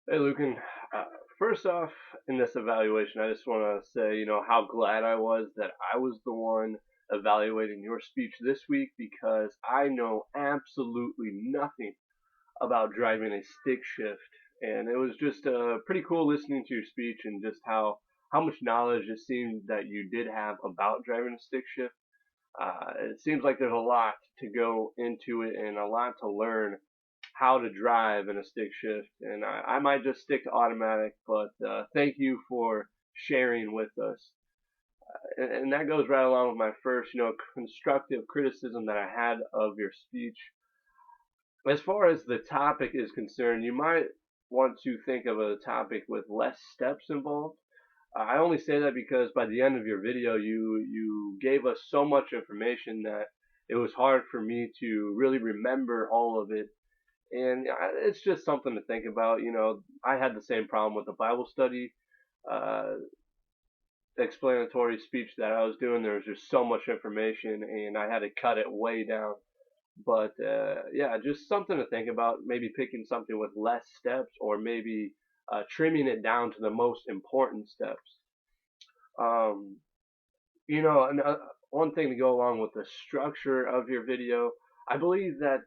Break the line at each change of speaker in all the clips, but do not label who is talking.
Hey, Lucan. Uh, First off, in this evaluation, I just want to say, how glad I was that I was the one evaluating your speech this week because I know absolutely nothing about driving a stick shift. And it was just pretty cool listening to your speech and just how much knowledge it seemed that you did have about driving a stick shift. It seems like there's a lot to go into it and a lot to learn how to drive in a stick shift, and I might just stick to automatic, but thank you for sharing with us. And that goes right along with my first, constructive criticism that I had of your speech. As far as the topic is concerned, you might want to think of a topic with less steps involved. I only say that because by the end of your video, you gave us so much information that it was hard for me to really remember all of it, and it's just something to think about. I had the same problem with the Bible study uh, explanatory speech that I was doing. There was just so much information, and I had to cut it way down. But yeah, just something to think about. Maybe picking something with less steps, or maybe trimming it down to the most important steps. Um, and one thing to go along with the structure of your video, I believe that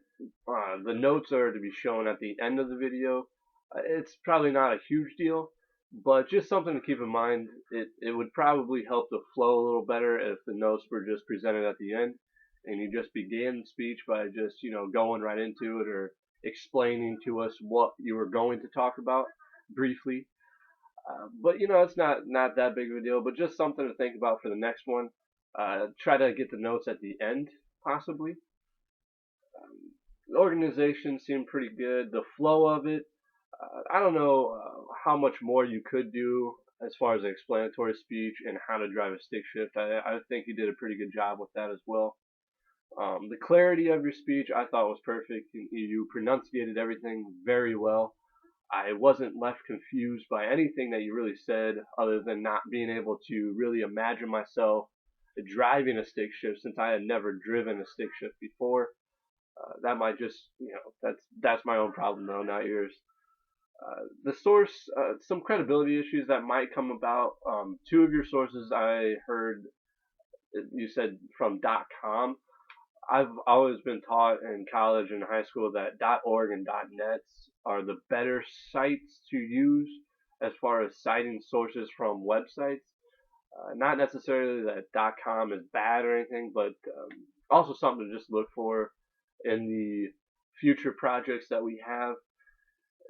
the notes are to be shown at the end of the video. It's probably not a huge deal, but just something to keep in mind. It would probably help the flow a little better if the notes were just presented at the end, and you just began the speech by just going right into it or explaining to us what you were going to talk about briefly. But it's not that big of a deal, but just something to think about for the next one. Try to get the notes at the end, possibly. The organization seemed pretty good. The flow of it, I don't know how much more you could do as far as an explanatory speech and how to drive a stick shift. I think you did a pretty good job with that as well. The clarity of your speech I thought was perfect. You pronunciated everything very well. I wasn't left confused by anything that you really said, other than not being able to really imagine myself driving a stick shift since I had never driven a stick shift before. That might just, that's my own problem though, not yours. The source, some credibility issues that might come about. Two of your sources I heard you said from .com. I've always been taught in college and high school that .org and .net are the better sites to use as far as citing sources from websites. Not necessarily that .com is bad or anything, but also something to just look for in the future projects that we have.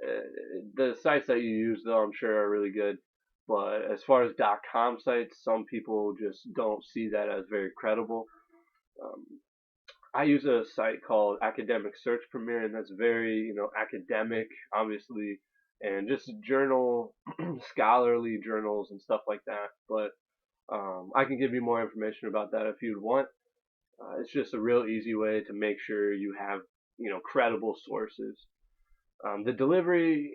Uh, the sites that you use, though, I'm sure are really good. But as far as .com sites, some people just don't see that as very credible. Um, I use a site called Academic Search Premier, and that's very, academic, obviously, and just journal, scholarly journals and stuff like that. But I can give you more information about that if you'd want. It's just a real easy way to make sure you have, credible sources. The delivery,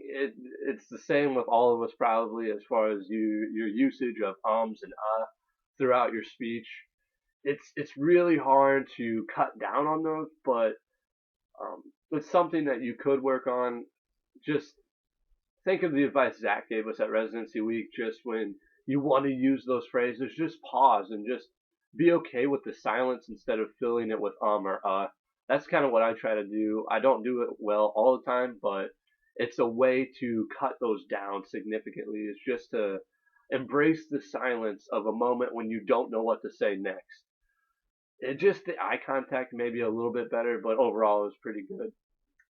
it's the same with all of us probably as far as your usage of ums and throughout your speech. It's really hard to cut down on those, but it's something that you could work on. Just think of the advice Zach gave us at residency week. Just when you want to use those phrases, just pause and just be okay with the silence instead of filling it with or That's kind of what I try to do. I don't do it well all the time, but it's a way to cut those down significantly. It's just to embrace the silence of a moment when you don't know what to say next. It just the eye contact maybe a little bit better, but overall it was pretty good.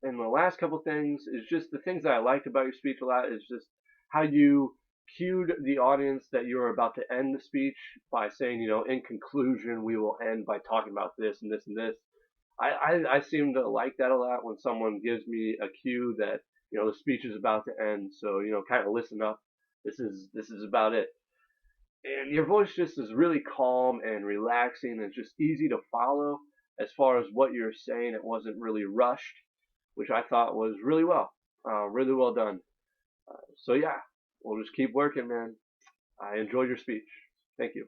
And the last couple things is just the things that I liked about your speech a lot is just how you cued the audience that you were about to end the speech by saying, in conclusion, we will end by talking about this and this and this. I seem to like that a lot when someone gives me a cue that, the speech is about to end. So, kind of listen up. This is about it. And your voice just is really calm and relaxing and just easy to follow as far as what you're saying. It wasn't really rushed, which I thought was really well done. So yeah, we'll just keep working, man. I enjoyed your speech. Thank you.